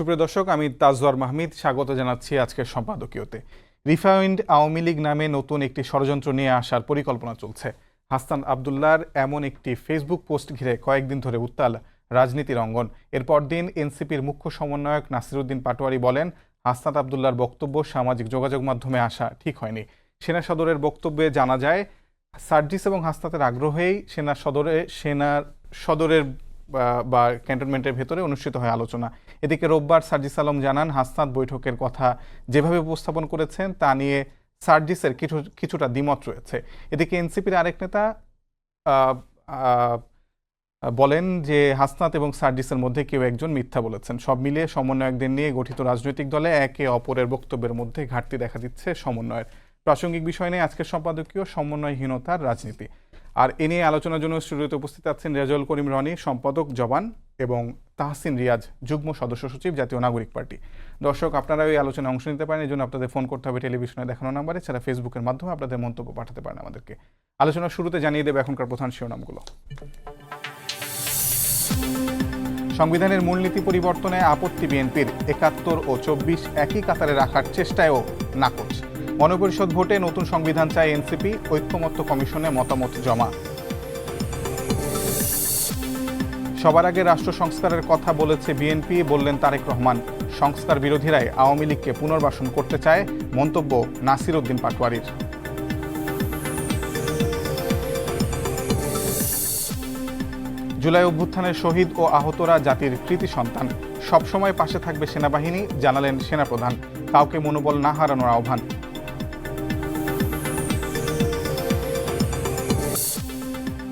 সুপ্রিয় দর্শক, আমি তাজওয়ার মাহমিদ স্বাগত জানাচ্ছি আজকের সম্পাদকীয়তে। রিফাইন্ড আওয়ামী লীগ নামে নতুন একটি ষড়যন্ত্র নিয়ে আসার পরিকল্পনা চলছে। হাসান আবদুল্লাহর এমন একটি ফেসবুক পোস্ট ঘিরে কয়েকদিন ধরে উত্তাল রাজনীতির অঙ্গন। এরপর দিন এনসিপির মুখ্য সমন্বয়ক নাসিরউদ্দিন পাটোয়ারি বলেন, হাসান আবদুল্লাহর বক্তব্য সামাজিক যোগাযোগ মাধ্যমে আসা ঠিক হয়নি। সেনা সদরের বক্তব্যে জানা যায়, সার্জিস এবং হাসনাতের আগ্রহেই সেনা সদরের বা ক্যান্টনমেন্টের ভেতরে অনুষ্ঠিত হয় আলোচনা। এদিকে রোববার সার্জিস আলম জানান, হাসনাত বৈঠকের কথা যেভাবে উপস্থাপন করেছেন তা নিয়ে সার্জিসের কিছুটা দ্বিমত রয়েছে। এদিকে এনসিপির আরেক নেতা বলেন যে হাসনাত এবং সার্জিসের মধ্যে কেউ একজন মিথ্যা বলেছেন। সব মিলিয়ে সমন্বয়কদের নিয়ে গঠিত রাজনৈতিক দলে একে অপরের বক্তব্যের মধ্যে ঘাটতি দেখা দিচ্ছে সমন্বয়ের। প্রাসঙ্গিক বিষয় নিয়ে আজকের সম্পাদকীয় সমন্বয়হীনতার রাজনীতি। আর এ নিয়ে আলোচনার জন্য স্টুডিওতে উপস্থিত আছেন রেজাউল করিম রনি, সম্পাদক জবান, এবং তাহসিন রিয়াজ, যুগ্ম সদস্য সচিব, জাতীয় নাগরিক পার্টি। দর্শক, আপনারা এই আলোচনায় অংশ নিতে পারেন। এই জন্য আপনাদের ফোন করতে হবে টেলিভিশনে দেখানো নাম্বারে, ছাড়া ফেসবুকের মাধ্যমে আপনাদের মন্তব্য পাঠাতে পারেন আমাদেরকে। আলোচনার শুরুতে জানিয়ে দেবে এখনকার প্রধান শিরোনামগুলো। সংবিধানের মূলনীতি পরিবর্তনে আপত্তি বিএনপির, ৭১ ও ২৪ একই কাতারে রাখার চেষ্টায়ও নাকচ। গণপরিষদ ভোটে নতুন সংবিধান চায় এনসিপি, ঐক্যমত্য কমিশনে মতামত জমা। সবার আগে রাষ্ট্র সংস্কারের কথা বলেছে বিএনপি, বললেন তারেক রহমান। সংস্কার বিরোধীরাই আওয়ামী লীগকে পুনর্বাসন করতে চায়, মন্তব্য নাসিরউদ্দিন পাটোয়ারির। জুলাই অভ্যুত্থানের শহীদ ও আহতরা জাতির কৃতি সন্তান, সবসময় পাশে থাকবে সেনাবাহিনী, জানালেন সেনাপ্রধান। কাউকে মনোবল না হারানোর আহ্বান।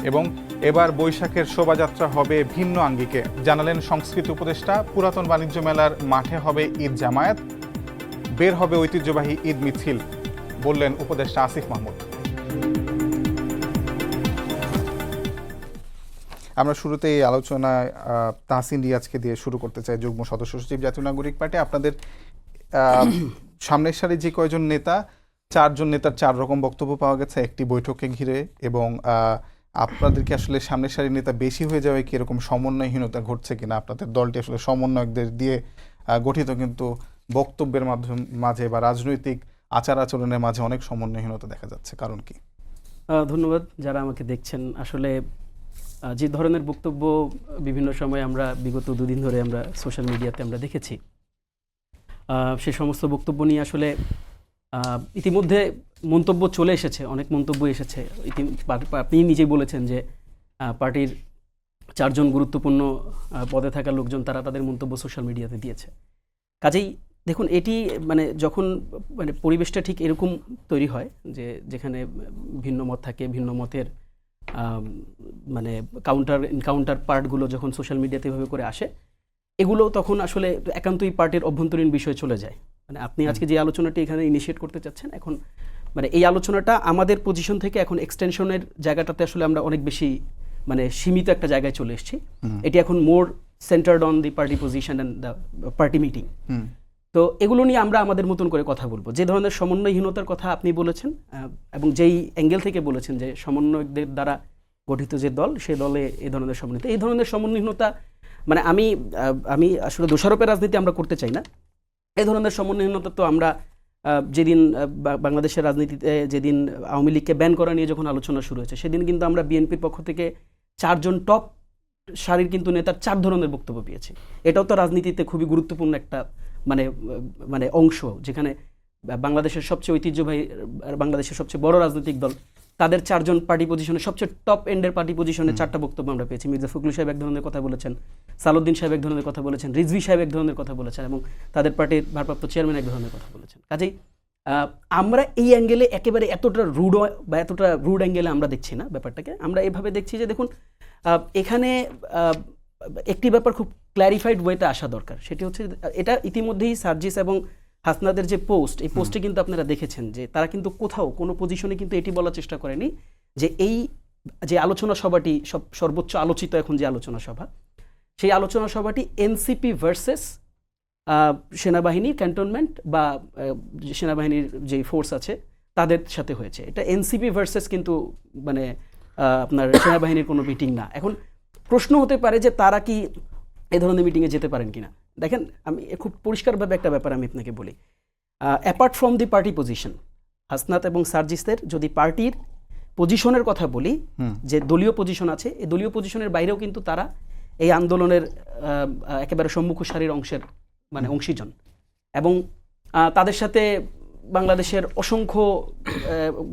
এবং এবার বৈশাখের শোভাযাত্রা হবে ভিন্ন আঙ্গিকে, জানালেন সংস্কৃতি উপদেষ্টা। পুরাতন বাণিজ্য মেলার মাঠে হবে ঈদ জামায়াত, বের হবে ঐতিহ্যবাহী ঈদ মিছিল, বললেন উপদেষ্টা আসিফ মাহমুদ। আমরা শুরুতে এই আলোচনায় তাহসিন রিয়াজকে দিয়ে শুরু করতে চাই, যুগ্ম সদস্য সচিব, জাতীয় নাগরিক পার্টি। আপনাদের সামনের সারি যে কয়জন নেতা, ৪ জন নেতার ৪ রকম বক্তব্য পাওয়া গেছে একটি বৈঠককে ঘিরে, এবং আপনাদেরকে আসলে সামনের সারির নেতা বেশি হয়ে যাওয়ায় কি এরকম সমন্বয়হীনতা ঘটছে কিনা? আপনাদের দলটি আসলে সমন্বয়কদের দিয়ে গঠিত, কিন্তু বক্তব্যের মাঝে বা রাজনৈতিক আচার আচরণের মাঝে অনেক সমন্বয়হীনতা দেখা যাচ্ছে, কারণ কি? ধন্যবাদ যারা আমাকে দেখছেন। আসলে যে ধরনের বক্তব্য বিভিন্ন সময় আমরা বিগত 2 দিন ধরে আমরা সোশ্যাল মিডিয়াতে আমরা দেখেছি, সে সমস্ত বক্তব্য নিয়ে আসলে ইতিমধ্যে মন্তব্য চলে এসেছে, অনেক মন্তব্য এসেছে। আপনি নিজেই বলেছেন যে পার্টির 4 জন গুরুত্বপূর্ণ পদে থাকা লোকজন তারা তাদের মন্তব্য সোশ্যাল মিডিয়াতে দিয়েছে। কাজেই দেখুন, এটি যখন পরিবেশটা ঠিক এরকম তৈরি হয় যে যেখানে ভিন্ন মত থাকে, ভিন্ন মতের কাউন্টার পার্টগুলো যখন সোশ্যাল মিডিয়াতে এভাবে করে আসে, এগুলো তখন আসলে একান্তই পার্টির অভ্যন্তরীণ বিষয় চলে যায়। আপনি আজকে যে আলোচনাটি এখানে ইনিশিয়েট করতে চাচ্ছেন, এখন এই আলোচনাটা আমাদের পজিশন থেকে এখন এক্সটেনশনের জায়গাটাতে আসলে আমরা অনেক বেশি সীমিত একটা জায়গায় চলে এসেছি। এটি এখন more centred on the party position and the party meeting. তো এগুলো নিয়ে আমরা আমাদের মতন করে কথা বলবো। যে ধরনের সমন্বয়হীনতার কথা আপনি বলেছেন এবং যেই অ্যাঙ্গেল থেকে বলেছেন যে সমন্বয়কদের দ্বারা গঠিত যে দল, সে দলে এই ধরনের সমন্বয়, এই ধরনের সমন্বয়হীনতা আমি আসলে দোষারোপের রাজনীতি আমরা করতে চাই না। এই ধরনের সমন্বয়হীনতা তো আমরা যেদিন বাংলাদেশের রাজনীতিতে যেদিন আওয়ামী লীগকে ব্যান করা নিয়ে যখন আলোচনা শুরু হয়েছে, সেদিন কিন্তু আমরা বিএনপির পক্ষ থেকে 4 জন টপ সারির কিন্তু নেতার 4 ধরনের বক্তব্য পেয়েছি। এটাও তো রাজনীতিতে খুবই গুরুত্বপূর্ণ একটা অংশ, যেখানে বাংলাদেশের সবচেয়ে ঐতিহ্যবাহী, বাংলাদেশের সবচেয়ে বড় রাজনৈতিক দল, তাদের 4 জন পার্টি পজিশনে, সবচেয়ে টপ এন্ডের পার্টি পজিশনে 4টা বক্তব্য আমরা পেয়েছি। মির্জা ফখরুল সাহেব এক ধরনের কথা বলেছেন, সালাউদ্দিন সাহেব এক ধরনের কথা বলেছেন, রিজভী সাহেব এক ধরনের কথা বলেছেন, এবং তাদের পার্টির ভারপ্রাপ্ত চেয়ারম্যান এক ধরনের কথা বলেছেন। কাজেই আমরা এই অ্যাঙ্গেলে একেবারে এতটা রুড অ্যাঙ্গেলে আমরা দেখছি না ব্যাপারটাকে। আমরা এভাবে দেখছি যে দেখুন, এখানে একটি ব্যাপার খুব ক্ল্যারিফাইড ওয়েতে আসা দরকার। সেটি হচ্ছে, এটা ইতিমধ্যেই সার্জিস এবং হাসনাদের যে পোস্ট, এই পোস্টে কিন্তু আপনারা দেখেছেন যে তারা কিন্তু কোথাও কোনো পজিশনে কিন্তু এটি বলার চেষ্টা করেনি যে এই যে আলোচনা সভাটি সর্বোচ্চ আলোচিত এখন যে আলোচনা সভা, সেই আলোচনা সভাটি এনসিপি ভার্সেস সেনাবাহিনী ক্যান্টনমেন্ট বা সেনাবাহিনীর যে ফোর্স আছে তাদের সাথে হয়েছে। এটা এনসিপি ভার্সেস কিন্তু আপনার সেনাবাহিনীর কোনো মিটিং না। এখন প্রশ্ন হতে পারে যে তারা কি এই ধরনের মিটিংয়ে যেতে পারেন কিনা। দেখেন আমি খুব পরিষ্কারভাবে একটা ব্যাপার আমি আপনাকে বলি, apart from the party position, Hasnat এবং সার্জিসের যদি পার্টির পজিশনের কথা বলি, যে দলীয় পজিশন আছে, এই দলীয় পজিশনের বাইরেও কিন্তু তারা এই আন্দোলনের একেবারে সম্মুখ সারির অংশের মানে অংশীজন, এবং তাদের সাথে বাংলাদেশের অসংখ্য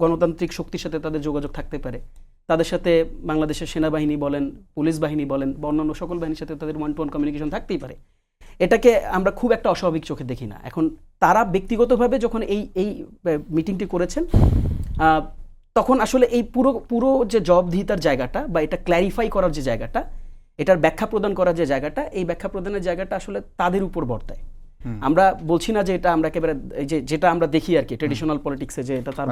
গণতান্ত্রিক শক্তির সাথে তাদের যোগাযোগ থাকতে পারে, তাদের সাথে বাংলাদেশের সেনাবাহিনী বলেন, পুলিশ বাহিনী বলেন বা অন্যান্য সকল বাহিনীর সাথে তাদের ওয়ান টু ওয়ান কমিউনিকেশন থাকতেই পারে। এটাকে আমরা খুব একটা অস্বাভাবিক চোখে দেখি না। এখন তারা ব্যক্তিগতভাবে যখন এই মিটিংটি করেছেন, তখন আসলে এই পুরো যে জবাবদিহিতার জায়গাটা বা এটা ক্ল্যারিফাই করার যে জায়গাটা, এটার ব্যাখ্যা প্রদান করার যে জায়গাটা, এই ব্যাখ্যা প্রদানের জায়গাটা আসলে তাদের উপর বর্তায়। আমরা বলছি না যে এটা আমরা একেবারে যেটা আমরা দেখি আর কি ট্রেডিশনাল পলিটিক্সে, যে এটা তার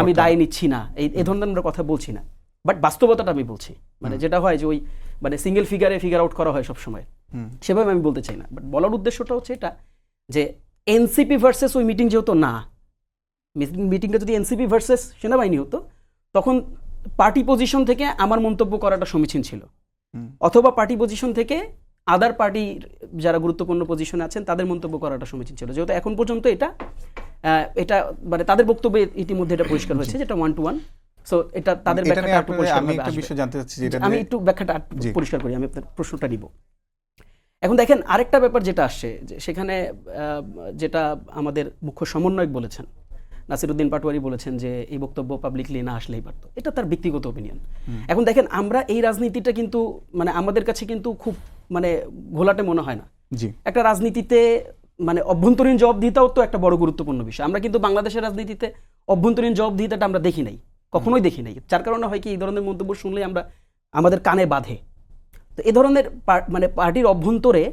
আমি দায় নিচ্ছি না, এই ধরনের আমরা কথা বলছি না, বাট বাস্তবতাটা আমি বলছি। মানে যেটা হয় যে ওই মানে সিঙ্গেল ফিগার আউট করা হয় সবসময়, সেভাবে আমি বলতে চাই না। বাট বলার উদ্দেশ্যটা হচ্ছে এটা যে এনসিপি ভার্সেস ওই মিটিং যেহেতু না, মিটিংটা যদি এনসিপি ভার্সেস সেনাবাহিনী হতো, তখন পার্টি পজিশন থেকে আমার মন্তব্য করাটা সমীচীন ছিল, অথবা পার্টি পজিশন থেকে আদার পার্টির যারা গুরুত্বপূর্ণ পজিশনে আছেন তাদের মন্তব্য করাটা সমীচীন ছিল। যেহেতু এখন পর্যন্ত এটা মানে তাদের বক্তব্যে ইতিমধ্যে এটা পরিষ্কার হয়েছে যেটা ওয়ান টু ওয়ান। সো এটা তাদের ব্যাখ্যাটা একটু পরিষ্কার, আমি একটু ব্যাখ্যাটা পরিষ্কার করি, আমি আপনার প্রশ্নটা নিব। এখন দেখেন আরেকটা ব্যাপার যেটা আসছে, যে সেখানে যেটা আমাদের মুখ্য সমন্বয়ক বলেছেন, নাসিরউদ্দিন পাটোয়ারি বলেছেন যে এই বক্তব্য পাবলিকলি না আসলেই পারতো। এটা তার ব্যক্তিগত ওপিনিয়ন। এখন দেখেন আমরা এই রাজনীতিটা কিন্তু মানে আমাদের কাছে কিন্তু খুব মানে ঘোলাটে মনে হয় না। একটা রাজনীতিতে মানে অভ্যন্তরীণ জবাবদিহিতাও তো একটা বড় গুরুত্বপূর্ণ বিষয়। আমরা কিন্তু বাংলাদেশের রাজনীতিতে অভ্যন্তরীণ জবাবদিহিতাটা আমরা দেখি নাই, কখনোই দেখি নাই। যার কারণে হয় কি, এই ধরনের মন্তব্য শুনলেই আমাদের কানে বাধে। তো এই ধরনের মানে পার্টির অভ্যন্তরে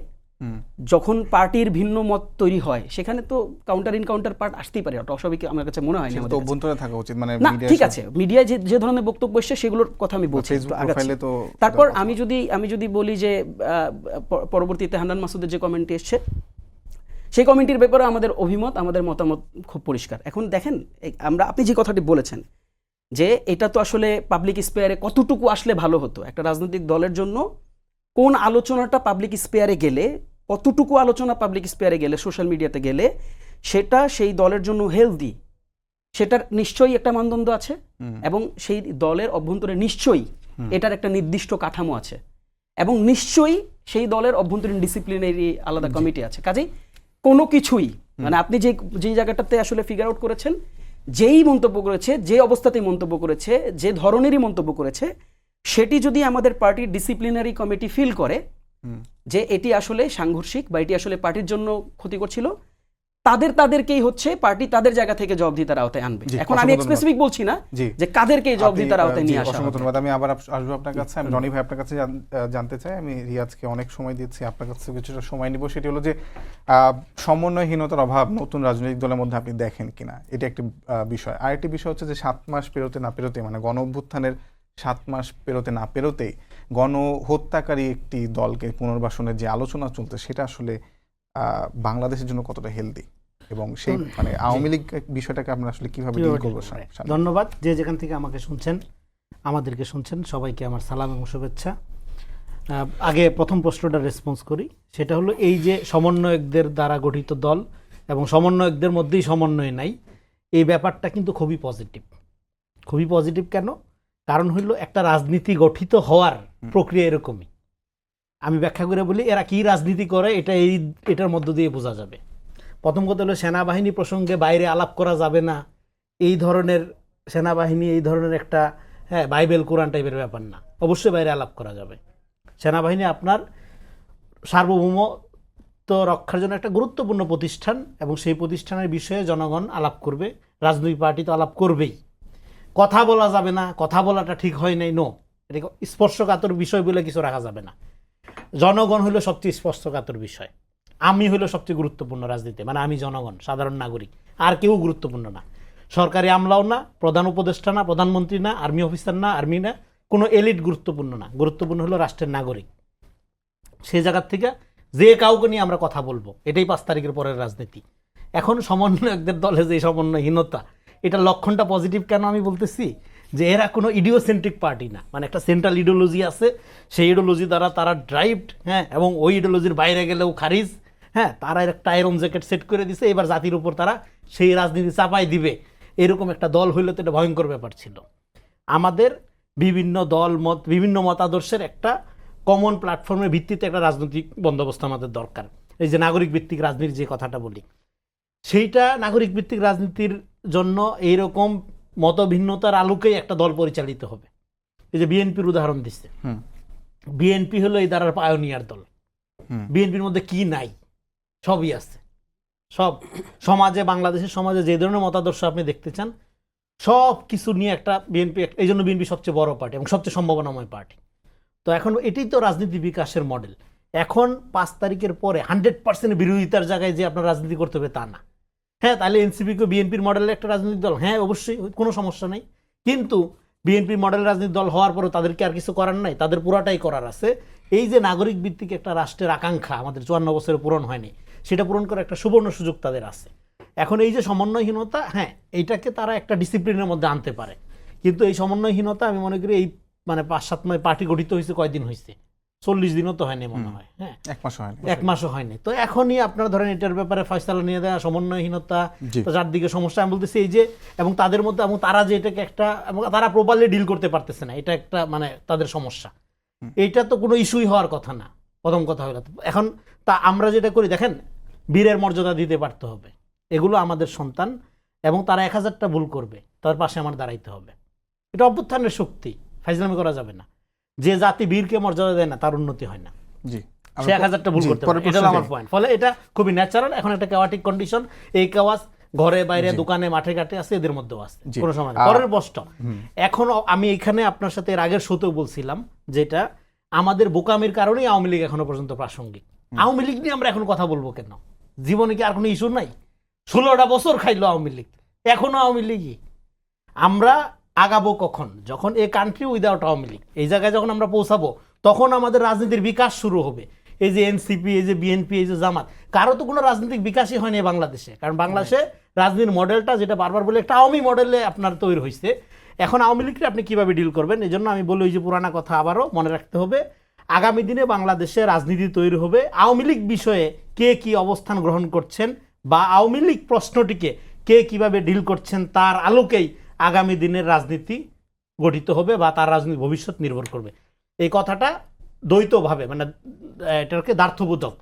যখন পার্টির ভিন্ন মত তৈরি হয়, সেখানে তো কাউন্টার পার্ট আসতেই পারে, ওটা অস্বাভাবিক আমার কাছে মনে হয় না। অভ্যন্তরে থাকা উচিত মানে না, ঠিক আছে, মিডিয়ায় যে ধরনের বক্তব্য এসছে সেগুলোর কথা আমি বলছি। তারপর আমি যদি বলি যে পরবর্তীতে হান্নান মাসুদের যে কমেন্টটি এসছে, সেই কমেন্টির ব্যাপারে আমাদের অভিমত, আমাদের মতামত খুব পরিষ্কার। এখন দেখেন আপনি যে কথাটি বলেছেন যে এটা তো আসলে পাবলিক স্পেয়ারে কতটুকু আসলে ভালো হতো, একটা রাজনৈতিক দলের জন্য কোন আলোচনাটা পাবলিক স্পেয়ারে গেলে, কতটুকু আলোচনা পাবলিক স্পেয়ারে গেলে, সোশ্যাল মিডিয়াতে গেলে সেটা সেই দলের জন্য হেলদি, সেটার নিশ্চয়ই একটা মানদণ্ড আছে, এবং সেই দলের অভ্যন্তরে নিশ্চয়ই এটার একটা নির্দিষ্ট কাঠামো আছে, এবং নিশ্চয়ই সেই দলের অভ্যন্তরীণ ডিসিপ্লিনারি আলাদা কমিটি আছে। কাজেই কোনো কিছুই মানে আপনি যেই জায়গাটাতে আসলে ফিগার আউট করেছেন, যেই মন্তব্য করেছে, যে অবস্থাতেই মন্তব্য করেছে, যে ধরনেরই মন্তব্য করেছে, সেটি যদি আমাদের পার্টির ডিসিপ্লিনারি কমিটি ফিল করে যে এটি আসলে সাংঘর্ষিক বা এটি আসলে পার্টির জন্য ক্ষতিকর ছিল, তাদেরকেই হচ্ছে পার্টি তাদের জায়গা থেকে জবাবদিহিতার আওতায় আনবে। এখন আমি স্পেসিফিক বলছি না যে কাদেরকে জবাবদিহিতার আওতায় নিয়ে আসা হবে। ধন্যবাদ। আমি আবার আসবো আপনার কাছে। আমি রনি ভাই আপনার কাছে জানতে চাই, আমি রিয়াজকে অনেক সময় দিচ্ছি, আপনার কাছে কিছুটা সময় নিব। সেটি হলো যে সমন্বয়হীনতার অভাব নতুন রাজনৈতিক দলের মধ্যে আপনি দেখেন কিনা, এটা একটি বিষয়। আরেকটি বিষয় হচ্ছে যে 7 মাস পেরোতে না পেরোতে, মানে গণ অভ্যুত্থানের 7 মাস পেরোতে না পেরোতেই গণহত্যাকারী একটি দলকে পুনর্বাসনের যে আলোচনা চলছে, সেটা আসলে বাংলাদেশের জন্য কতটা হেলদি, এবং সেই মানে আওয়ামী লীগ বিষয়টাকে আমরা আসলে কিভাবে ডিল করব? ধন্যবাদ। যে যেখান থেকে আমাকে শুনছেন, আমাদেরকে শুনছেন, সবাইকে আমার সালাম এবং শুভেচ্ছা। আগে প্রথম প্রশ্নটা রেসপন্স করি, সেটা হলো এই যে সমন্বয়কদের দ্বারা গঠিত দল এবং সমন্বয়কদের মধ্যেই সমন্বয় নাই, এই ব্যাপারটা কিন্তু খুবই পজিটিভ। খুবই পজিটিভ কেন? কারণ হইল একটা রাজনীতি গঠিত হওয়ার প্রক্রিয়া এরকমই। আমি ব্যাখ্যা করে বলি, এরা কি রাজনীতি করে এটার মধ্য দিয়ে বোঝা যাবে। প্রথম কথা হলো সেনাবাহিনী প্রসঙ্গে বাইরে আলাপ করা যাবে না, এই ধরনের সেনাবাহিনী এই ধরনের একটা বাইবেল কোরআন টাইপের ব্যাপার না, অবশ্যই বাইরে আলাপ করা যাবে। সেনাবাহিনী আপনার সার্বভৌমত্ব রক্ষার জন্য একটা গুরুত্বপূর্ণ প্রতিষ্ঠান, এবং সেই প্রতিষ্ঠানের বিষয়ে জনগণ আলাপ করবে, রাজনৈতিক পার্টি তো আলাপ করবেই। কথা বলা যাবে না, কথা বলাটা ঠিক হয় নাই, নো, এটা স্পর্শকাতর বিষয় বলে কিছু রাখা যাবে না। জনগণ হলো সবচেয়ে স্পর্শকাতর বিষয়, আমি হলো সবচেয়ে গুরুত্বপূর্ণ রাজনীতি, মানে আমি জনগণ, সাধারণ নাগরিক, আর কেউ গুরুত্বপূর্ণ না। সরকারি আমলাও না, প্রধান উপদেষ্টা না, প্রধানমন্ত্রী না, আর্মি অফিসার না, আর্মি না, কোনো এলিট গুরুত্বপূর্ণ না। গুরুত্বপূর্ণ হলো রাষ্ট্রের নাগরিক। সেই জায়গার থেকে যে কাউকে নিয়ে আমরা কথা বলবো, এটাই 5 তারিখের পরের রাজনীতি। এখন সমন্বয়কদের দলে যে সমন্বয়হীনতা, এটা লক্ষণটা পজিটিভ কেন আমি বলতেছি, যে এরা কোনো ইডিওসেন্ট্রিক পার্টি না, মানে একটা সেন্ট্রাল ইডিওলজি আছে, সেই ইডিওলজি দ্বারা তারা ড্রাইভড, হ্যাঁ, এবং ওই ইডিওলজির বাইরে গেলেও খারিজ, হ্যাঁ, তারা একটা আয়রন জ্যাকেট সেট করে দিছে, এবার জাতির উপর তারা সেই রাজনীতি চাপাই দিবে, এরকম একটা দল হইলে তো এটা ভয়ঙ্কর ব্যাপার ছিল। আমাদের বিভিন্ন দল মত, বিভিন্ন মতাদর্শের একটা কমন প্ল্যাটফর্মের ভিত্তিতে একটা রাজনৈতিক বন্দোবস্ত আমাদের দরকার। এই যে নাগরিক ভিত্তিক রাজনীতির যে কথাটা বলি, সেইটা নাগরিক ভিত্তিক রাজনীতির জন্য এইরকম মতভিন্নতার আলোকেই একটা দল পরিচালিত হবে। এই যে বিএনপির উদাহরণ দিচ্ছে, বিএনপি হলো এই দ্বারার পায়োনিয়ার দল। বিএনপির মধ্যে কি নাই? সবই আছে, সব সমাজে, বাংলাদেশের সমাজে যে ধরনের মতাদর্শ আপনি দেখতে চান সব কিছু নিয়ে একটা বিএনপি, এই জন্য বিএনপি সবচেয়ে বড় পার্টি এবং সবচেয়ে সম্ভাবনাময় পার্টি। তো এখন এটাই তো রাজনীতি বিকাশের মডেল। এখন 5 তারিখের পরে 100% বিরোধিতার জায়গায় যে আপনার রাজনীতি করতে হবে তা না। হ্যাঁ, তাহলে এনসিপিকে বিএনপির মডেলের একটা রাজনৈতিক দল, হ্যাঁ অবশ্যই, কোনো সমস্যা নেই। কিন্তু বিএনপির মডেল রাজনৈতিক দল হওয়ার পরেও তাদেরকে আর কিছু করার নাই, তাদের পুরাটাই করার আছে এই যে নাগরিক ভিত্তিক একটা রাষ্ট্রের আকাঙ্ক্ষা আমাদের 54 বছরে পূরণ হয়নি, সেটা পূরণ করার একটা সুবর্ণ সুযোগ তাদের আছে। এখন এই যে সমন্বয়হীনতা, হ্যাঁ, এইটাকে তারা একটা ডিসিপ্লিনের মধ্যে আনতে পারে, কিন্তু এই সমন্বয়হীনতা আমি মনে করি এই মানে 5-7 মাস পার্টি গঠিত হয়েছে, কয়দিন হয়েছে? 40 দিনও তো হয়নি মনে হয়, হ্যাঁ, 1 মাসও হয়নি। তো এখনই আপনারা ধরেন এটার ব্যাপারে ফয়সালা নিয়ে দেওয়া, সমন্বয়হীনতা, যার দিকে সমস্যা, আমি বলতেছি এই যে, এবং তাদের মধ্যে, এবং তারা যে এটাকে একটা, এবং তারা প্রপারলি ডিল করতে পারতেছে না, এটা একটা মানে তাদের সমস্যা। এইটা তো কোনো ইস্যুই হওয়ার কথা না, প্রথম কথা হলো। এখন তা আমরা যেটা করি দেখেন, বীরের মর্যাদা দিতে পারতে হবে, এগুলো আমাদের সন্তান, এবং তারা 1000টা ভুল করবে, তার পাশে আমার দাঁড়াইতে হবে। এটা অভ্যুত্থানের শক্তি, ফাইজলামি করা যাবে না। যে জাতি বীরকে মর্যাদা দেয় না তার উন্নতি হয় না, সে 1000টা ভুল করতে পারে, এটা আমার পয়েন্ট। ফলে এটা খুবই ন্যাচারাল। এখন একটা কেওয়াটিক কন্ডিশন, এই কেওয়াস ঘরে বাইরে দোকানে মাঠে ঘাটে আছে, এদের মধ্যেও আছে, কোনো সময় পরের প্রশ্ন। এখন আমি এখানে আপনার সাথে এর আগের শোতেও বলছিলাম, যেটা আমাদের বোকামির কারণেই আওয়ামী লীগ এখনো পর্যন্ত প্রাসঙ্গিক। আওয়ামী লীগ নিয়ে আমরা এখন কথা বলবো কেন? জীবনে কি আর কোনো ইস্যু নাই? 16টা বছর খাইলো আওয়ামী লীগ, এখনো আওয়ামী লীগই। আমরা আগাবো কখন? যখন a country without Awami League, এই জায়গায় যখন আমরা পৌঁছাবো, তখন আমাদের রাজনীতির বিকাশ শুরু হবে। এই যে এনসিপি, এই যে বিএনপি, এই যে জামাত, কারো তো কোনো রাজনৈতিক বিকাশই হয়নি বাংলাদেশে। কারণ বাংলাদেশে রাজনীতির মডেলটা, যেটা বারবার বলে, একটা আওয়ামী মডেলে আপনার তৈরি হয়েছে। এখন আওয়ামী লীগকে আপনি কিভাবে ডিল করবেন? এই জন্য আমি বলি, ওই যে পুরানা কথা আবারও মনে রাখতে হবে, আগামী দিনে বাংলাদেশে রাজনীতি তৈরি হবে আওয়ামী লীগ বিষয়ে কে কি অবস্থান গ্রহণ করছেন, বা আওয়ামী লীগ প্রশ্নটিকে কে কিভাবে ডিল করছেন, তার আলোকেই আগামী দিনের রাজনীতি গঠিত হবে, বা তার রাজনীতির ভবিষ্যৎ নির্ভর করবে। এই কথাটা দ্বৈতভাবে, মানে এটাকে দ্বার্থবোধক,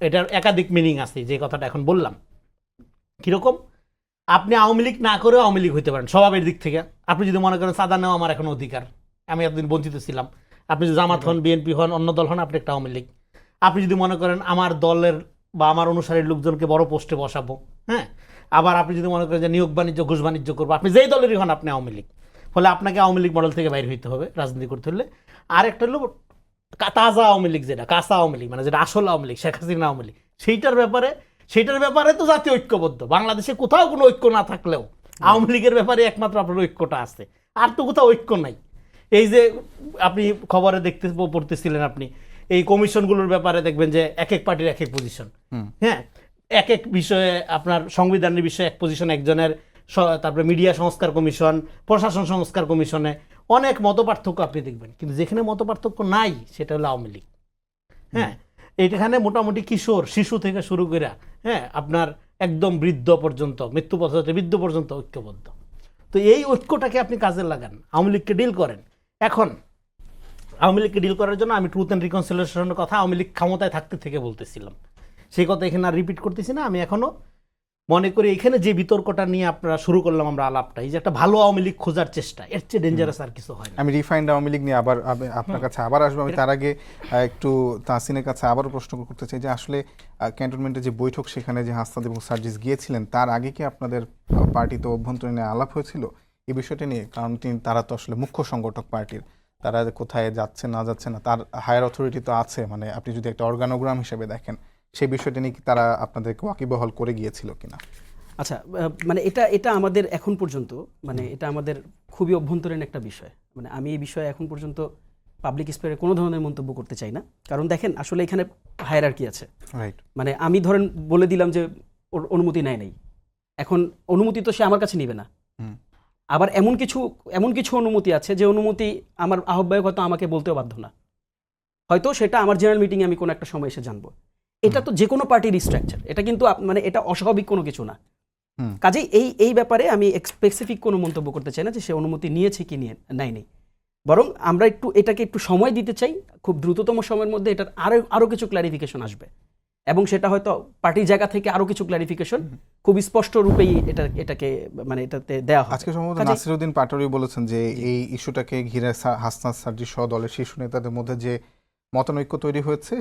এটার একাধিক মিনিং আছে যে কথাটা এখন বললাম। কিরকম? আপনি আওয়ামী লীগ না করেও আওয়ামী লীগ হইতে পারেন স্বভাবের দিক থেকে। আপনি যদি মনে করেন চাঁদা নেওয়া আমার এখন অধিকার, আমি এতদিন বঞ্চিত ছিলাম, আপনি যদি জামাত হন, বিএনপি হন, অন্য দল হন, আপনি একটা আওয়ামী লীগ। আপনি যদি মনে করেন আমার দলের বা আমার অনুসারীর লোকজনকে বড় পোস্টে বসাবো, হ্যাঁ, আবার আপনি যদি মনে করেন যে নিয়োগ বাণিজ্য, ঘুষ বাণিজ্য করবো, আপনি যেই দলেরই হন, আপনি আওয়ামী লীগ। ফলে আপনাকে আওয়ামী লীগ মডেল থেকে বাইরে হইতে হবে রাজনীতি করতে হলে। আর একটা হলো তাজা আওয়ামী লীগ, যেটা কাঁচা আওয়ামী লীগ, মানে যেটা আসল আওয়ামী লীগ, শেখ হাসিনা আওয়ামী লীগ, সেইটার ব্যাপারে তো জাতীয় ঐক্যবদ্ধ। বাংলাদেশে কোথাও কোনো ঐক্য না থাকলেও আওয়ামী লীগের ব্যাপারে একমাত্র আপনার ঐক্যটা আছে, আর তো কোথাও ঐক্য নাই। এই যে আপনি খবরে দেখতে পড়তেছিলেন, আপনি এই কমিশনগুলোর ব্যাপারে দেখবেন যে এক এক পার্টির এক এক পজিশন, হ্যাঁ, এক এক বিষয়ে আপনার সংবিধানের বিষয়ে এক পজিশন একজনের, তারপরে মিডিয়া সংস্কার কমিশন, প্রশাসন সংস্কার কমিশনে অনেক মতপার্থক্য আপনি দেখবেন। কিন্তু যেখানে মতপার্থক্য নাই সেটা হলো আওয়ামী লীগ। হ্যাঁ, এইখানে মোটামুটি কিশোর, শিশু থেকে শুরু করে, হ্যাঁ, আপনার একদম বৃদ্ধ পর্যন্ত, মৃত্যুপথে বৃদ্ধ পর্যন্ত ঐক্যবদ্ধ। তো এই ঐক্যটাকে আপনি কাজে লাগান, আওয়ামী লীগকে ডিল করেন। এখন আওয়ামী লীগকে ডিল করার জন্য আমি ট্রুথ অ্যান্ড রিকনসিলিয়েশনের কথা আওয়ামী লীগ ক্ষমতায় থাকতে থেকে বলতেছিলাম, সেই কথা এখানে আর রিপিট করতেছি না। আমি এখনো মনে করি এখানে যে বিতর্কটা নিয়ে আপনারা শুরু করলাম আমরা আলাপটা, এই যে একটা ভালো আওয়ামী লীগ খোঁজার চেষ্টা, এর চেয়ে ডেঞ্জারাস আর কিছু হয় না। আমি রিফাইন্ড আওয়ামী লীগ নিয়ে আবার আপনার কাছে আবার আসবো। আমি তার আগে একটু তাহসিনের কাছে আবারও প্রশ্ন করতে চাই যে আসলে ক্যান্টনমেন্টের যে বৈঠক, সেখানে যে হাসনাত এবং সার্জিস গিয়েছিলেন, তার আগে কি আপনাদের পার্টিতে অভ্যন্তরীণ আলাপ হয়েছিল এই বিষয়টা নিয়ে? কারণ তারা তো আসলে মুখ্য সংগঠক পার্টির, তারা কোথায় যাচ্ছে না যাচ্ছে না, তার হায়ার অথরিটি তো আছে। মানে আপনি যদি একটা অর্গানোগ্রাম হিসেবে দেখেন, সেই বিষয়টা নিয়ে কি তারা আপনাদেরকে ওয়াকিবহাল করে গিয়েছিল কিনা? আচ্ছা, মানে এটা আমাদের এখন পর্যন্ত, মানে এটা আমাদের খুবই অভ্যন্তরীণ একটা বিষয়। মানে আমি এই বিষয়ে এখন পর্যন্ত পাবলিক স্পেয়ারে কোনো ধরনের মন্তব্য করতে চাই না। কারণ দেখেন, আসলে এখানে হায়ারার্কি আছে, রাইট? মানে আমি ধরেন বলে দিলাম যে ওর অনুমতি নেয় নাই, এখন অনুমতি তো সে আমার কাছে নিবে না, আবার এমন কিছু অনুমতি আছে যে অনুমতি আমার আহ্বায়ক হয়তো আমাকে বলতেও বাধ্য না, হয়তো সেটা আমার জেনারেল মিটিংয়ে আমি কোনো একটা সময় এসে জানবো। এটা তো যে কোনো পার্টির স্ট্রাকচার, এটা কিন্তু মানে এটা অস্বাভাবিক কোনো কিছু না। কাজেই এই ব্যাপারে আমি স্পেসিফিক কোনো মন্তব্য করতে চাই না যে সে অনুমতি নিয়েছে কি নেয়নি, বরং আমরা এটাকে একটু সময় দিতে চাই। খুব দ্রুততম সময়ের মধ্যে এটার আরো কিছু ক্ল্যারিফিকেশন আসবে, এবং সেটা হয়তো পার্টির জায়গা থেকে আরো কিছু ক্ল্যারিফিকেশন খুব স্পষ্ট রূপেই এটাকে মানে এটাতে দেওয়া হবে। আজকে সম্ভবত নাসিরউদ্দিন পাটোয়ারি বলেছেন যে এই ইস্যুটাকে ঘিরে হাসনাত সার্জি সহ দলের শীর্ষ নেতাদের মধ্যে যে মতানৈক্য তৈরি হয়েছে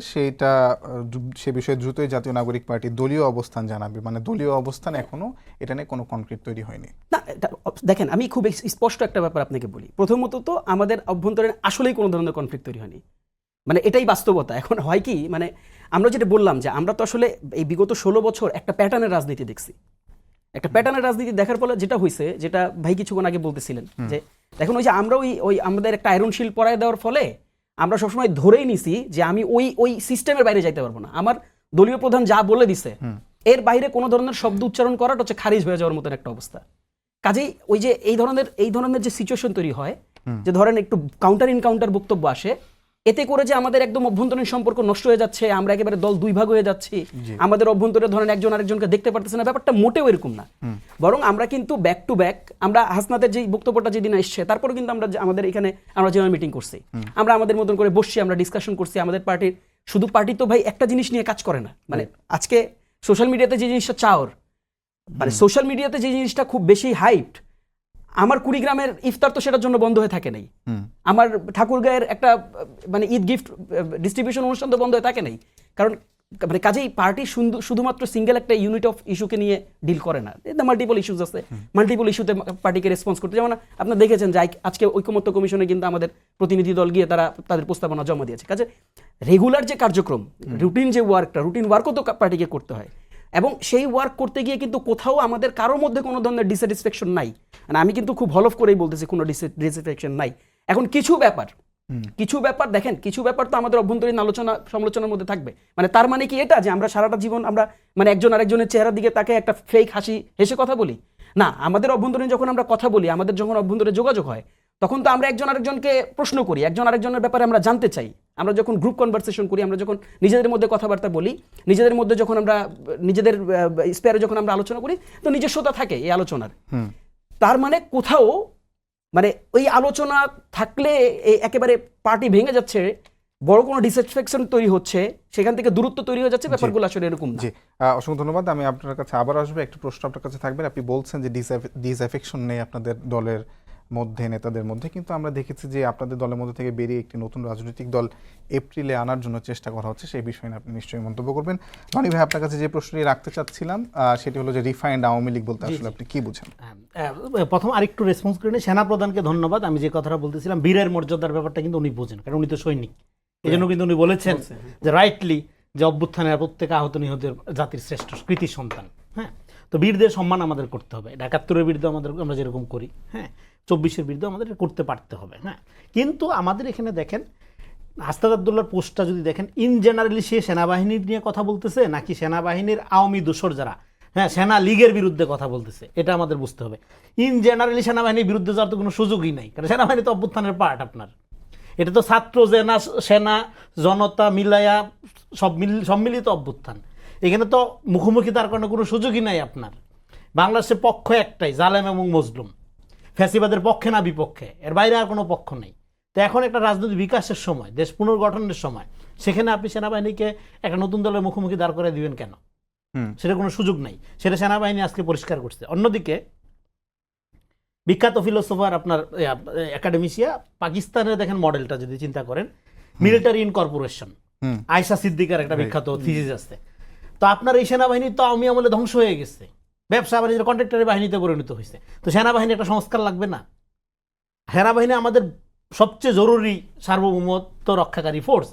সে বিষয়ে দ্রুতই জাতীয় নাগরিক পার্টি দলীয় অবস্থান জানাবে, মানে দলীয় অবস্থান এখনো এটা নিয়ে কোনো কনক্রিট তৈরি হয়নি। না, দেখেন আমি খুব স্পষ্ট একটা ব্যাপার আপনাকে বলি। প্রথমত তো আমাদের অভ্যন্তরে আসলেই কোনো ধরনের কনফ্লিক্ট তৈরি হয়নি, মানে এটাই বাস্তবতা। এখন হয় কি, মানে আমরা যেটা বললাম যে আমরা তো আসলে এই বিগত 16 বছর একটা প্যাটার্নের রাজনীতি দেখছি। একটা প্যাটার্নের রাজনীতি দেখার ফলে যেটা হয়েছে, যেটা ভাই কিছুক্ষণ আগে বলতেছিলেন যে দেখুন ওই যে আমরা ওই আমাদের একটা আয়রন শিল পরায় দেওয়ার ফলে আমরা সবসময় ধরেই নিছি যে আমি ওই সিস্টেমের বাইরে যাইতে পারবো না। আমার দলীয় প্রধান যা বলে দিছে এর বাইরে কোনো ধরনের শব্দ উচ্চারণ করাটা হচ্ছে খারিজ হয়ে যাওয়ার মতন একটা অবস্থা। কাজেই ওই যে এই ধরনের যে সিচুয়েশন তৈরি হয়, যে ধরেন একটু কাউন্টার বক্তব্য আসে, এতে করে যে আমাদের একদম অভ্যন্তরীণ সম্পর্ক নষ্ট হয়ে যাচ্ছে, আমরা একেবারে দল দুই ভাগ হয়ে যাচ্ছি, আমাদের অভ্যন্তরে ধরেন একজন আরেকজনকে দেখতে পারতেছে না, ব্যাপারটা মোটেও এরকম না। বরং আমরা কিন্তু ব্যাক টু ব্যাক, আমরা হাসনাতের যে বক্তব্যটা যেদিন এসছে তারপরে কিন্তু আমরা আমাদের এখানে আমরা জেনারেল মিটিং করছি, আমরা আমাদের মতন করে বসছি, আমরা ডিসকাশন করছি। আমাদের পার্টির শুধু পার্টি তো ভাই একটা জিনিস নিয়ে কাজ করে না, মানে আজকে সোশ্যাল মিডিয়াতে যে জিনিসটা চাওয়ার, মানে সোশ্যাল মিডিয়াতে যে জিনিসটা খুব বেশি হাইপড, আমার কুড়িগ্রামের ইফতার তো সেটার জন্য বন্ধ হয়ে থাকে নাই, আমার ঠাকুরগাঁয়ের একটা মানে ঈদ গিফট ডিস্ট্রিবিউশন অনুষ্ঠান তো বন্ধ হয়ে থাকে নাই। কারণ মানে কাজেই পার্টি শুধুমাত্র সিঙ্গেল একটা ইউনিট অফ ইস্যুকে নিয়ে ডিল করে না, মাল্টিপল ইস্যুজ আছে, মাল্টিপল ইস্যুতে পার্টিকে রেসপন্স করতে। যেমন আপনারা দেখেছেন যে আজকে ঐকমত্য কমিশনে কিন্তু আমাদের প্রতিনিধি দল গিয়ে তারা তাদের প্রস্তাবনা জমা দিয়েছে। কাজে রেগুলার যে কার্যক্রম, রুটিন যে ওয়ার্কটা, রুটিন ওয়ার্কও তো পার্টিকে করতে হয়, এবং সেই ওয়ার্ক করতে গিয়ে কিন্তু কোথাও আমাদের কারোর মধ্যে কোনো ধরনের ডিস্যাটিসফ্যাকশন নাই। মানে আমি কিন্তু খুব হলফ করেই বলতেছি কোনো ডিস্যাটিসফ্যাকশন নাই। এখন কিছু ব্যাপার দেখেন, কিছু ব্যাপার তো আমাদের অভ্যন্তরীণ সমালোচনার মধ্যে থাকবে। মানে তার মানে কি এটা যে আমরা সারাটা জীবন আমরা মানে একজন আরেকজনের চেহারার দিকে তাকে একটা ফেক হেসে কথা বলি? না, আমাদের অভ্যন্তরীণ যখন আমরা কথা বলি, আমাদের যখন অভ্যন্তরীণ যোগাযোগ হয়, তখন তো আমরা একজন আরেকজনকে প্রশ্ন করি, একজন আরেকজনের ব্যাপারে আমরা জানতে চাই। আমরা যখন গ্রুপ কনভারসেশন করি, আমরা যখন নিজেদের মধ্যে কথাবার্তা বলি, নিজেদের মধ্যে যখন আমরা নিজেদের স্পেয়ারে যখন আমরা আলোচনা করি, তো নিজস্বতা থাকে এই আলোচনার। তার মানে কোথাও মানে ওই আলোচনা থাকলে একেবারে পার্টি ভেঙে যাচ্ছে, বড় কোনো ডিস্যাটিসফ্যাকশন তৈরি হচ্ছে, সেখান থেকে দূরত্ব তৈরি হয়ে যাচ্ছে, ব্যাপারগুলো আসলে এরকম না। জি, অসংখ্য ধন্যবাদ। আমি আপনার কাছে আবার আসবো, একটা প্রশ্ন আপনার কাছে থাকবে। আপনি বলছেন যে ডিসঅ্যাফেকশন নেই আপনাদের দলের মধ্যে, নেতাদের মধ্যে, কিন্তু আমরা দেখেছি যে আপনাদের দলের মধ্যে থেকে বেরিয়ে একটি নতুন রাজনৈতিক দল এপ্রিলে আনার জন্য চেষ্টা করা হচ্ছে, সেই বিষয়ে আপনি নিশ্চয়ই মন্তব্য করবেন। রনি ভাই, আপনার কাছে যে প্রশ্নটি রাখতে চাচ্ছিলাম সেটি হলো যে রিফাইন্ড আওয়ামী লীগ বলতে আসলে আপনি কি বুঝেন? প্রথম আরেকটু রেসপন্স করে নিই। সেনাপ্রধানকে ধন্যবাদ। আমি যে কথাটা বলতেছিলাম বীরের মর্যাদার ব্যাপারটা কিন্তু উনি বোঝেন, কারণ উনি তো সৈনিক। এই জন্য কিন্তু উনি বলেছেন যে রাইটলি যে অভ্যুত্থানের প্রত্যেক আহত নিহতের জাতির শ্রেষ্ঠ কৃতি সন্তান। হ্যাঁ, তো বীরদের সম্মান আমাদের করতে হবে। ৭১-এর বিরুদ্ধে আমরা যেরকম করি, হ্যাঁ, ২৪-এর বিরুদ্ধে আমাদের করতে পারতে হবে। হ্যাঁ, কিন্তু আমাদের এখানে দেখেন হাসনাত আব্দুল্লাহর পোস্টটা যদি দেখেন, ইন জেনারেলি সে সেনাবাহিনীর নিয়ে কথা বলতেছে নাকি সেনাবাহিনীর আওয়ামী দোসর যারা, হ্যাঁ, সেনা লীগের বিরুদ্ধে কথা বলতেছে, এটা আমাদের বুঝতে হবে। ইন জেনারেলি সেনাবাহিনীর বিরুদ্ধে যাওয়ার তো কোনো সুযোগই নাই, কারণ সেনাবাহিনী তো অভ্যুত্থানের পার্ট। আপনার এটা তো ছাত্র সেনা জনতা মিলায়া সম্মিলিত অভ্যুত্থান। এখানে তো মুখোমুখি তার কারণে কোনো সুযোগই নাই আপনার। বাংলাদেশের পক্ষ একটাই, জালেম এবং মজলুম, ফ্যাসিবাদের পক্ষে না বিপক্ষে, এর বাইরে আর কোনো পক্ষ নেই। তো এখন একটা রাজনৈতিক বিকাশের সময়, দেশ পুনর্গঠনের সময়, সেখানে আপনি সেনাবাহিনীকে একটা নতুন দলের মুখোমুখি দাঁড় করে দিবেন কেন? সেটা কোনো সুযোগ নাই, সেটা সেনাবাহিনী আজকে পরিষ্কার করছে। অন্যদিকে বিখ্যাত ফিলোসোফার আপনার একাডেমিশিয়া পাকিস্তানের দেখেন মডেলটা যদি চিন্তা করেন, মিলিটারি ইনকর্পোরেশন, আয়শা সিদ্দিকার একটা বিখ্যাত থিসিস আছে। তো আপনার এই সেনাবাহিনী তো আওয়ামী আমলে ধ্বংস হয়ে গেছে, ব্যবসা বাণিজ্যের কন্ট্রাক্টরের বাহিনীতে পরিণত হয়েছে। তো সেনাবাহিনী একটা সংস্কার লাগবে না? সেনাবাহিনী আমাদের সবচেয়ে জরুরি সার্বভৌমত্ব রক্ষাকারী ফোর্স,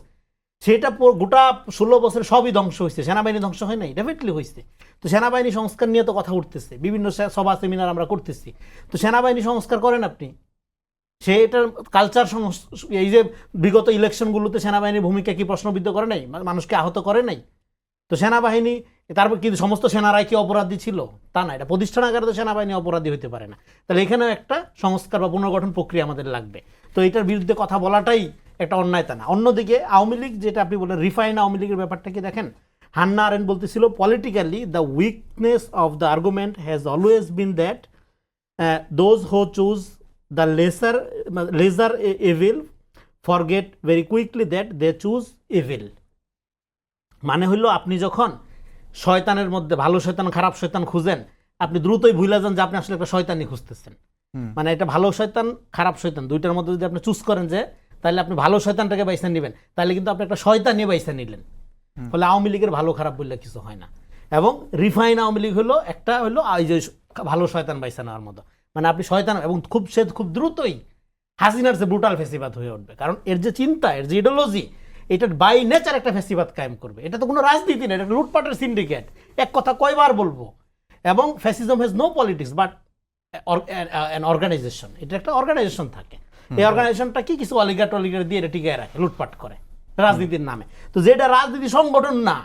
সেটা গোটা 16 বছরে সবই ধ্বংস হয়েছে। সেনাবাহিনী ধ্বংস হয় নাই? ডেফিনেটলি হয়েছে। তো সেনাবাহিনী সংস্কার নিয়ে তো কথা উঠতেছে, বিভিন্ন সভা সেমিনার আমরা করতেছি। তো সেনাবাহিনী সংস্কার করেন আপনি, সেটার কালচার এই যে বিগত ইলেকশনগুলোতে সেনাবাহিনীর ভূমিকা কি প্রশ্নবিদ্ধ করে নাই? মানুষকে আহত করে নাই? তো সেনাবাহিনী তারপর কিন্তু সমস্ত সেনারাই কি অপরাধী ছিল তা না, এটা প্রতিষ্ঠান আকারে তো সেনাবাহিনী অপরাধী হতে পারে না। তাহলে এখানেও একটা সংস্কার বা পুনর্গঠন প্রক্রিয়া আমাদের লাগবে। তো এটার বিরুদ্ধে কথা বলাটাই একটা অন্যায় তা না। অন্যদিকে আওয়ামী লীগ যেটা আপনি বলেন রিফাইন আওয়ামী লীগের ব্যাপারটা কি দেখেন, হান্না আরেন বলতেছিল politically the weakness of the argument has always been that those who choose the lesser evil forget very quickly that they choose evil. মানে হইল আপনি যখন শয়তানের মধ্যে ভালো শয়তান খারাপ শয়তান খুঁজেন, আপনি দ্রুতই ভুলে যান যে আপনি আসলে একটা শয়তানই খুঁজতেছেন। মানে এটা ভালো শয়তান খারাপ শয়তান দুইটার মধ্যে যদি আপনি চুজ করেন যে তাহলে আপনি ভালো শয়তানটাকে বাইসা নেবেন, তাহলে কিন্তু আপনি একটা শয়তানই বাইসা নিলেন। ফলে আওয়ামী লীগের ভালো খারাপ বললে কিছু হয় না। এবং রিফাইন আওয়ামী লীগ হলো একটা হলো এই যে ভালো শয়তান বাইসা নেওয়ার মতো। মানে আপনি শয়তান এবং খুব দ্রুতই হাসিনার যে ব্রুটাল ফেসিবাদ হয়ে উঠবে, কারণ এর যে চিন্তা এর যে ইডিওলজি এটা বাই নেচার একটা ফেসিবাদ কায়েম করবে। এটা তো কোনো রাজনীতি না, এটা লুটপাটের সিন্ডিকেট। এক কথা কয়বার বলবো। এবং fascism has no politics but an organization. এটা একটা অর্গানাইজেশন থাকে, এই অর্গানাইজেশনটা কি কিছু অলিগার টলিগার দিয়ে এটা টিকায় রাখে, লুটপাট করে রাজনীতির নামে। তো যেটা রাজনীতি সংগঠন না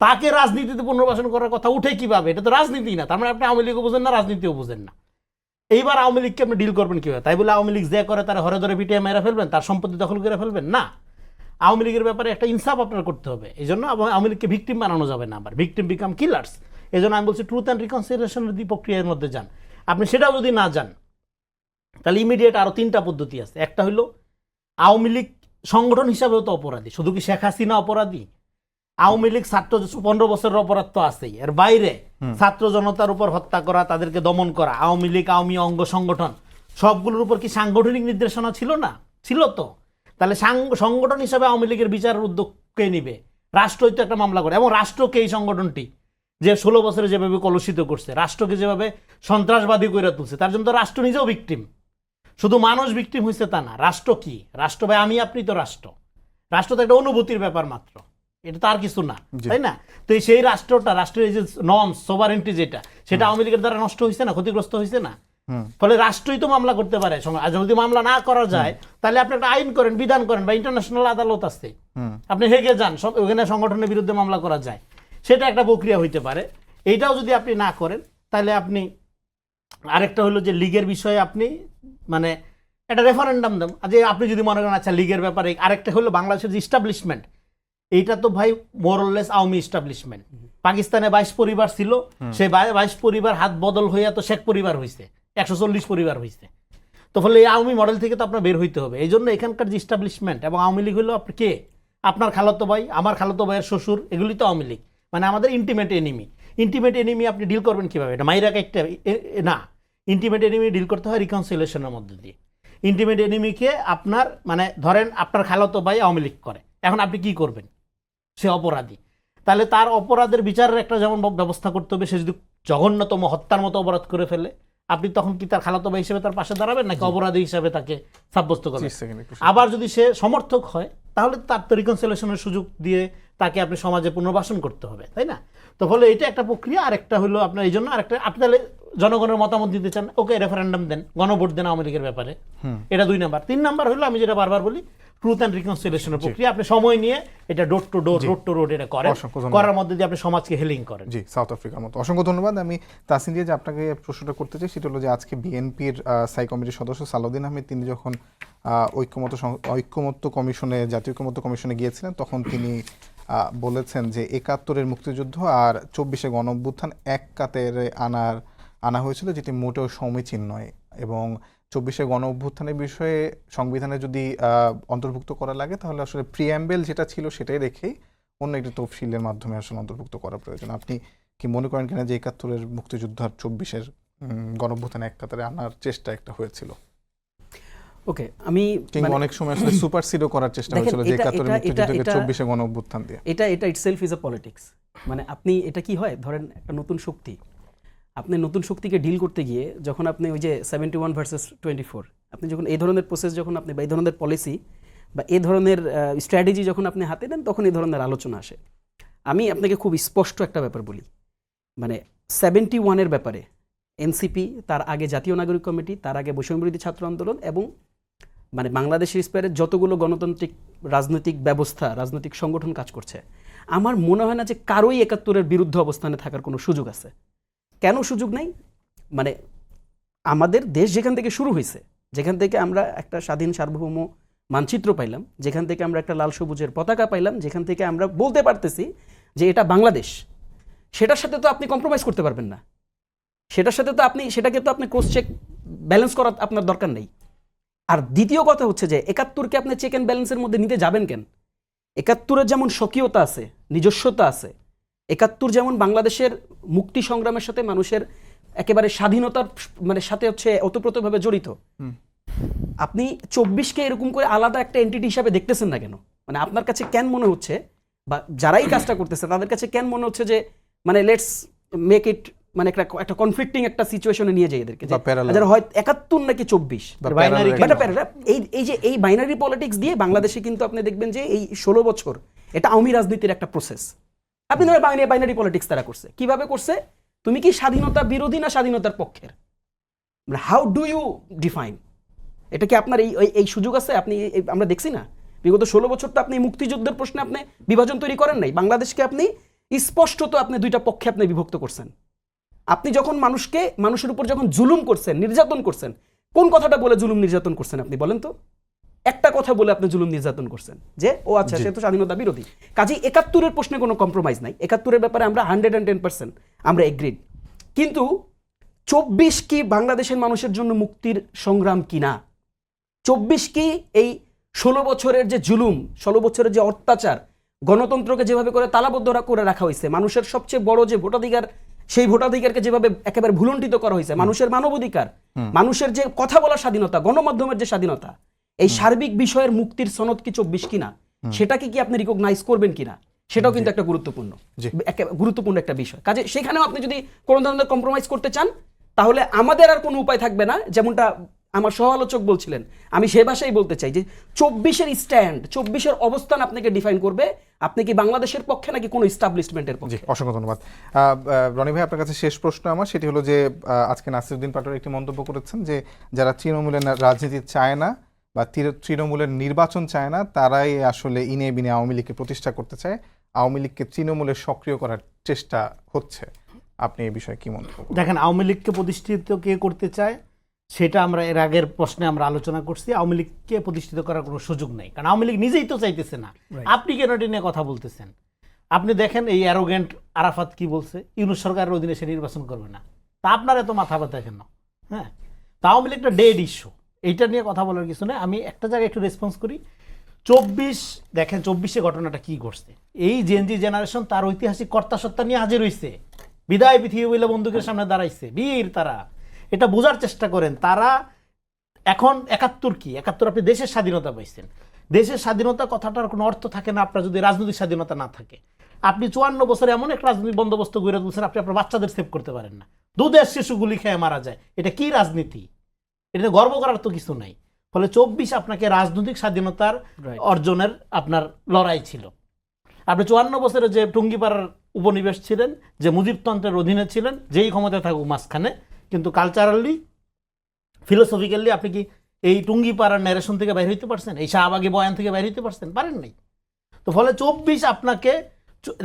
তাকে রাজনীতিতে পুনর্বাসন করার কথা উঠে কিভাবে? এটা তো রাজনীতি না। তার মানে আপনি আওয়ামী লীগও বুঝেন না, রাজনীতিও বুঝেন না। এইবার আওয়ামী লীগকে আপনি ডিল করবেন কিভাবে? তাই বলে আওয়ামী লীগ যে করে তারা হরে ধরে পিটিয়ে মেরে ফেলবেন, তার সম্পত্তি দখল করে ফেলবেন না। আওয়ামী লীগের ব্যাপারে একটা ইনসাফ আপনার করতে হবে। এই জন্য আওয়ামী লীগকে ভিকটিম বানানো যাবে না, আবার ভিকটিম বিকাম কিলার্স। এই জন্য আমি বলছি ট্রুথ অ্যান্ড রিকনসিলিয়েশনের প্রক্রিয়ার মধ্যে যান। আপনি সেটাও যদি না যান তাহলে ইমিডিয়েট আরও 3টা পদ্ধতি আছে। একটা হলো আওয়ামী লীগ সংগঠন হিসাবেও তো অপরাধী, শুধু কি শেখ হাসিনা অপরাধী? আওয়ামী লীগ ছাত্র 15 বছরের অপরাধ তো আছেই, এর বাইরে ছাত্র জনতার উপর হত্যা করা, তাদেরকে দমন করা, আওয়ামী লীগ আওয়ামী অঙ্গ সংগঠন সবগুলোর উপর কি সাংগঠনিক নির্দেশনা ছিল না? ছিল তো। তাহলে সংগঠন হিসাবে আওয়ামী লীগের বিচারের উদ্যোগ কে নিবে? রাষ্ট্রই তো একটা মামলা করে। এবং রাষ্ট্রকে এই সংগঠনটি যে 16 বছরে যেভাবে কলুষিত করছে, রাষ্ট্রকে যেভাবে সন্ত্রাসবাদী করে তুলছে, তার জন্য তো রাষ্ট্র নিজেও ভিকটিম। শুধু মানুষ ভিকটিম হয়েছে তা না, রাষ্ট্র কি? রাষ্ট্র ভাই আমি আপনি তো রাষ্ট্র। রাষ্ট্র তো একটা অনুভূতির ব্যাপার মাত্র, এটা তো আর কিছু না, তাই না? তো সেই রাষ্ট্রটা, রাষ্ট্রের এই যে নর্মস সোভারেন্টি যেটা, সেটা আওয়ামী লীগের দ্বারা নষ্ট হয়েছে না, ক্ষতিগ্রস্ত হয়েছে না? ফলে রাষ্ট্রই তো মামলা করতে পারে। আর যদি মামলা না করা যায় তাহলে আপনি একটা আইন করেন, বিধান করেন, বা ইন্টারন্যাশনাল আদালত আছে, আপনি হেগে যান, সব ওখানে সংগঠনের বিরুদ্ধে মামলা করা যায়। সেটা একটা প্রক্রিয়া হইতে পারে। এইটাও যদি আপনি না করেন তাহলে আপনি আরেকটা হলো যে লীগের বিষয়ে আপনি মানে একটা রেফারেন্ডাম দেন। যে আপনি যদি মনে করেন আচ্ছা লীগের ব্যাপারে। আরেকটা হলো বাংলাদেশের যে ইস্টাবলিশমেন্ট, এইটা তো ভাই মোরলেস আওয়ামী ইস্টাবলিশমেন্ট। পাকিস্তানে 22 পরিবার ছিল, সেই 22 পরিবার হাত বদল হইয়া তো শেখ পরিবার হয়েছে, 140 পরিবার হয়েছে। তো ফলে এই আওয়ামী মডেল থেকে তো আপনার বের হইতে হবে। এই জন্য এখানকার যে ইস্টাবলিশমেন্ট এবং আওয়ামী লীগ হলো আপনি কে? আপনার খালাতো ভাই, আমার খালাতো ভাইয়ের শ্বশুর, এগুলি তো আওয়ামী লীগ। মানে আমাদের ইন্টিমেট এনিমি। ইন্টিমেট এনিমি আপনি ডিল করবেন কিভাবে? এটা মাইরাকে একটা না, ইন্টিমেট এনিমি ডিল করতে হয় রিকনসিলিয়েশনের মধ্যে দিয়ে। ইন্টিমেট এনিমিকে আপনার মানে ধরেন আপনার খালাতো ভাই আওয়ামী লীগ করে, এখন আপনি কি করবেন? সে অপরাধী, তাহলে তার অপরাধের বিচারের একটা যেমন ব্যবস্থা করতে হবে। সে যদি জঘন্যতম হত্যার মতো অপরাধ করে ফেলে, আপনি তখন কি তার খালাতো ভাই হিসেবে তার পাশে দাঁড়াবেন নাকি অপরাধী হিসাবে তাকে সাব্যস্ত করবেন? আবার যদি সে সমর্থক হয় তাহলে তার তো রিকনসিলিয়েশনের সুযোগ দিয়ে তাকে আপনি সমাজে পুনর্বাসন করতে হবে, তাই না? তো ফলে এটা একটা প্রক্রিয়া। আরেকটা হলো আপনার এই জন্য আরেকটা, আপনি তাহলে জনগণের মতামত দিতে চান, ওকে রেফারেন্ডাম দেন, গণভোট দেন আওয়ামী লীগের ব্যাপারে। এটা 2 নাম্বার। 3 নাম্বার হলো আমি যেটা বারবার বলি ট্রুথ অ্যান্ড রিকনসিলিয়েশনের প্রক্রিয়া। আপনি সময় নিয়ে এটা door to door, road to road এটা করেন, করার মধ্যে দিয়ে আপনি সমাজকে হেলিং করেন। জি, সাউথ আফ্রিকার মতো। অসংখ্য ধন্যবাদ। আমি তাসিন দিয়ে যে আপনাকে প্রশ্নটা করতে চাই সেটা হলো যে আজকে বিএনপির স্থায়ী কমিটির সদস্য সালাউদ্দিন আহমেদ তিনি যখন ঐক্যমত্য কমিশনে, জাতীয় ঐক্যমত্য কমিশনে গিয়েছিলেন, তখন তিনি বলেছেন যে 71-এর মুক্তিযুদ্ধ আর 24-এ গণঅভ্যুত্থান এক কাতারে আনা হয়েছিল, যেটি মোটেও সমীচীন নয়। এবং 24-এ গণঅভ্যুত্থানের বিষয়ে সংবিধানে যদি অন্তর্ভুক্ত করা লাগে তাহলে আসলে প্রিঅ্যাম্বেল যেটা ছিল সেটাই রেখেই অন্য একটি তফসিলের মাধ্যমে আসলে অন্তর্ভুক্ত করা প্রয়োজন। আপনি কি মনে করেন কিনা যে 71-এর মুক্তিযুদ্ধ আর 24-এর গণঅভ্যুত্থান এক কাতারে আনার চেষ্টা একটা হয়েছিল? ওকে, আমি অনেক সময় আসলে সুপারসিডও করার চেষ্টা হয়েছিল যে 71-এর মুক্তিযুদ্ধকে 24-এ গণঅভ্যুত্থান দিয়ে। এটা ইটসেলফ ইজ আ পলিটিক্স। মানে আপনি এটা কি হয়, ধরেন একটা নতুন শক্তি, আপনি নতুন শক্তিকে ডিল করতে গিয়ে যখন আপনি ওই যে 71 ভার্সেস 24, আপনি যখন এই ধরনের প্রসেস যখন আপনি বা এই ধরনের পলিসি বা এই ধরনের স্ট্র্যাটেজি যখন আপনি হাতে নেন, তখন এই ধরনের আলোচনা আসে। আমি আপনাকে খুব স্পষ্ট একটা ব্যাপার বলি, মানে 71-এর ব্যাপারে এনসিপি, তার আগে জাতীয় নাগরিক কমিটি, তার আগে বৈষম্যবিরোধী ছাত্র আন্দোলন এবং মানে বাংলাদেশের স্পেয়ারে যতগুলো গণতান্ত্রিক রাজনৈতিক ব্যবস্থা রাজনৈতিক সংগঠন কাজ করছে, আমার মনে হয় না যে কারোই ৭১-এর বিরুদ্ধে অবস্থানে থাকার কোনো সুযোগ আছে। কেন সুযোগ নাই? মানে আমাদের দেশ যেখান থেকে শুরু হয়েছে, যেখান থেকে আমরা একটা স্বাধীন সার্বভৌম মানচিত্র পাইলাম, যেখান থেকে আমরা একটা লাল সবুজের পতাকা পাইলাম, যেখান থেকে আমরা বলতে পারতেছি যে এটা বাংলাদেশ, সেটার সাথে তো আপনি কম্প্রোমাইজ করতে পারবেন না। সেটাকে তো আপনি ক্রস চেক ব্যালেন্স করার আপনার দরকার নেই। আর দ্বিতীয় কথা হচ্ছে যে ৭১-কে আপনি চেক অ্যান্ড ব্যালেন্সের মধ্যে নিতে যাবেন কেন? ৭১-এর যেমন স্বকীয়তা আছে, নিজস্বতা আছে, ৭১ যেমন বাংলাদেশের মুক্তি সংগ্রামের সাথে মানুষের একেবারে স্বাধীনতার মানে সাথে হচ্ছে ওতপ্রোতভাবে জড়িত। আপনি ২৪কে এরকম করে আলাদা একটা এন্টিটি হিসাবে দেখতেছেন না কেন? মানে আপনার কাছে কেন মনে হচ্ছে, বা যারাই কাজটা করতেছে তাদের কাছে কেন মনে হচ্ছে যে মানে লেটস মেক ইট মানে একটা কনফ্লিক্টিং একটা সিচুয়েশনে নিয়ে যায় এদেরকে, যারা হয় ৭১ নাকি ২৪ এই বাইনারি পলিটিক্স দিয়ে বাংলাদেশে কিন্তু আপনি দেখবেন যে এই ১৬ বছর এটা আওয়ামী রাজনীতির একটা প্রসেস। আপনি ধরেন বাইনারি পলিটিক্স তারা করছে, কিভাবে করছে? তুমি কি স্বাধীনতা বিরোধী না স্বাধীনতার পক্ষের? How do you define? এটা কি আপনার এই সুযোগ আছে? আপনি আমরা দেখছি না বিগত ১৬ বছর তো আপনি মুক্তিযুদ্ধের প্রশ্নে আপনি বিভাজন তৈরি করেন নাই। বাংলাদেশকে আপনি স্পষ্টত আপনি দুইটা পক্ষে আপনি বিভক্ত করছেন। আপনি যখন মানুষের উপর যখন জুলুম করছেন, নির্যাতন করছেন, কোন কথাটা বলে জুলুম নির্যাতন করছেন আপনি বলেন তো? একটা কথা বলে আপনি জুলুম নির্যাতন করছেন যে ও আচ্ছা সে তো স্বাধীনতা বিরোধী। কাজেই ৭১-এর প্রশ্নে কোনো কম্প্রোমাইজ নাই। ৭১-এর ব্যাপারে আমরা 110% আমরা এগ্রিড। কিন্তু ২৪ কি বাংলাদেশের মানুষের জন্য মুক্তির সংগ্রাম কিনা? ২৪ কি এই ১৬ বছরের যে জুলুম, ১৬ বছরের যে অত্যাচার, গণতন্ত্রকে যেভাবে করে তালাবদ্ধ করে রাখা হয়েছে, মানুষের সবচেয়ে বড় যে ভোটাধিকার, সেই ভোটাধিকারকে যেভাবে একেবারে ভুলণ্ঠিত করা হয়েছে, মানুষের মানবাধিকার, মানুষের যে কথা বলার স্বাধীনতা, গণমাধ্যমের যে স্বাধীনতা, এই সার্বিক বিষয়ের মুক্তির সনদ কি ২৪ কিনা, সেটাকে কি আপনি রিকগনাইজ করবেন কিনা, সেটাও কিন্তু একটা গুরুত্বপূর্ণ একটা বিষয়। কাজে সেখানেও আপনি যদি কোনো ধরনের কম্প্রোমাইজ করতে চান, তাহলে আমাদের আর কোনো উপায় থাকবে না। যেমনটা আমার সহ আলোচক বলছিলেন, আমি সে ভাষাই বলতে চাই যে ২৪-এর স্ট্যান্ড, ২৪-এর অবস্থান আপনাকে ডিফাইন করবে আপনি কি বাংলাদেশের পক্ষে নাকি কোনো এস্টাবলিশমেন্টের পক্ষে। অসংখ্য ধন্যবাদ। রনি ভাই, আপনার কাছে শেষ প্রশ্ন আমার, সেটি হলো যে আজকে নাসিরউদ্দিন পাটোয়ারি একটি মন্তব্য করেছেন যে যারা তৃণমূলের রাজনীতি চায় না বা তৃণমূলের নির্বাচন চায় না, তারাই আসলে ইনে বিনে আওয়ামী লীগকে প্রতিষ্ঠা করতে চায়, আওয়ামী লীগকে তৃণমূলের সক্রিয় করার চেষ্টা হচ্ছে। আপনি এই বিষয়ে কি মন্তব্য? দেখেন, আওয়ামী লীগকে প্রতিষ্ঠিত কে করতে চায় সেটা আমরা এর আগের প্রশ্নে আমরা আলোচনা করছি। আওয়ামী লীগকে প্রতিষ্ঠিত করার কোনো সুযোগ নেই, কারণ আওয়ামী লীগ নিজেই তো চাইতেছে না। আপনি কেন এটা নিয়ে কথা বলতেছেন? আপনি দেখেন এই অ্যারোগেন্ট আরাফাত কি বলছে, ইউনূস সরকারের অধীনে সে নির্বাচন করবে না। তা আপনার এত মাথা ব্যথা কেন? হ্যাঁ, তা আওয়ামী লীগ একটা ডেড ইস্যু, এইটা নিয়ে কথা বলার কিছু নেই। আমি একটা জায়গায় একটু রেসপন্স করি। ২৪ দেখেন ২৪-এ ঘটনাটা কি ঘটছে। এই জেনজি জেনারেশন তার ঐতিহাসিক কর্তাসত্তা নিয়ে হাজির হইছে, বিদায় পৃথিবী বলে বন্দুকের সামনে দাঁড়াইছে, বীর তারা। এটা বোঝার চেষ্টা করেন, তারা এখন ৭১ কি ৭১ আপনি দেশের স্বাধীনতা পাইছেন। দেশের স্বাধীনতা কথাটার কোনো অর্থ থাকে না আপনার যদি রাজনৈতিক স্বাধীনতা না থাকে। আপনি ৫৪ বছরে এমন একটা রাজনৈতিক বন্দোবস্ত গড়ে তুলছেন, আপনি আপনার বাচ্চাদের সেভ করতে পারেন না, দুধের শিশু গুলি খেয়ে মারা যায়। এটা কি রাজনীতি? এটা গর্ব করার তো কিছু নাই। ফলে ২৪ আপনাকে রাজনৈতিক স্বাধীনতার অর্জনের আপনার লড়াই ছিল। আপনি ৫৪ বছরে যে টুঙ্গিপাড়ার উপনিবেশ ছিলেন, যে মুজিবতন্ত্রের অধীনে ছিলেন, যেই ক্ষমতায় থাকুক মাঝখানে, কিন্তু কালচারালি ফিলোসফিক্যালি আপনি কি এই টুঙ্গিপাড়ার ন্যারেশন থেকে বাইরে হইতে পারছেন? এই শাহবাগী বয়ান থেকে বাইরে হইতে পারছেন? পারেন নাই। তো ফলে ২৪ আপনাকে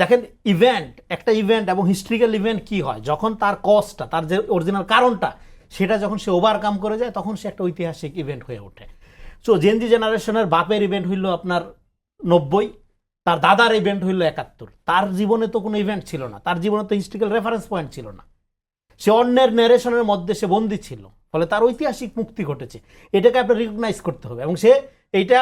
দেখেন একটা ইভেন্ট এবং হিস্ট্রিক্যাল ইভেন্ট কি হয়, যখন তার কজটা, তার যে অরিজিনাল কারণটা, সেটা যখন সে ওভারকাম করে যায়, তখন সে একটা ঐতিহাসিক ইভেন্ট হয়ে ওঠে। সো জেনজি জেনারেশনের বাপের ইভেন্ট হইল আপনার ৯০, তার দাদার ইভেন্ট হইল ৭১। তার জীবনে তো কোনো ইভেন্ট ছিল না, তার জীবনে তো হিস্ট্রিক্যাল রেফারেন্স পয়েন্ট ছিল না, সে অন্যের ন্যারেশনের মধ্যে সে বন্দী ছিল। ফলে তার ঐতিহাসিক মুক্তি ঘটেছে, এটাকে আপনার রিকগনাইজ করতে হবে। এবং সে এইটা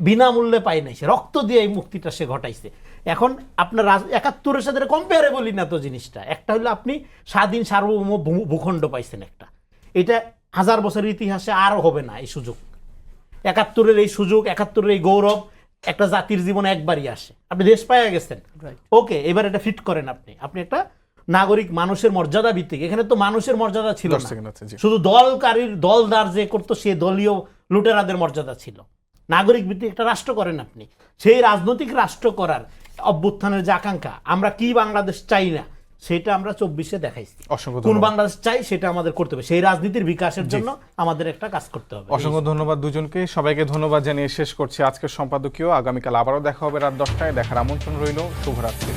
বিনামূল্যে পায় নাই, সে রক্ত দিয়ে এই মুক্তিটা সে ঘটাইছে। এখন আপনার ৭১-এর সাথে কম্পেয়ারেবলই না তো জিনিসটা। একটা হলো আপনি স্বাধীন সার্বভৌম ভূখণ্ড পাইছেন, একটা এটা ১০০০ বছরের ইতিহাসে আরও হবে না এই সুযোগ। ৭১-এর এই সুযোগ, ৭১-এর এই গৌরব একটা জাতির জীবনে একবারই আসে। আপনি দেশ পাইয়া গেছেন, ওকে, এবার এটা ফিট করেন। আপনি একটা নাগরিক, মানুষের মর্যাদা ভিত্তিক। এখানে তো মানুষের মর্যাদা ছিল না, শুধু দলদার যে করতো সে দলীয় লুটেরাদের মর্যাদা ছিল। নাগরিক ভিত্তিক একটা রাষ্ট্র করেন আপনি। সেই রাজনৈতিক রাষ্ট্র করার অভ্যুত্থানের যে আকাঙ্ক্ষা, আমরা কি বাংলাদেশ চাই না, সেটা আমরা 24-এ দেখাইছি। অসংখ্য কোন ধন্যবাদ। বাংলাদেশ চাই সেটা আমাদের করতে হবে, সেই রাজনীতির বিকাশের জন্য আমাদের একটা কাজ করতে হবে। অসংখ্য ধন্যবাদ দুজনকে, সবাইকে ধন্যবাদ জানিয়ে শেষ করছি আজকের সম্পাদকীয়। আগামীকাল আবারও দেখা হবে রাত 10টায়, দেখার আমন্ত্রণ রইল। শুভরাত্রি।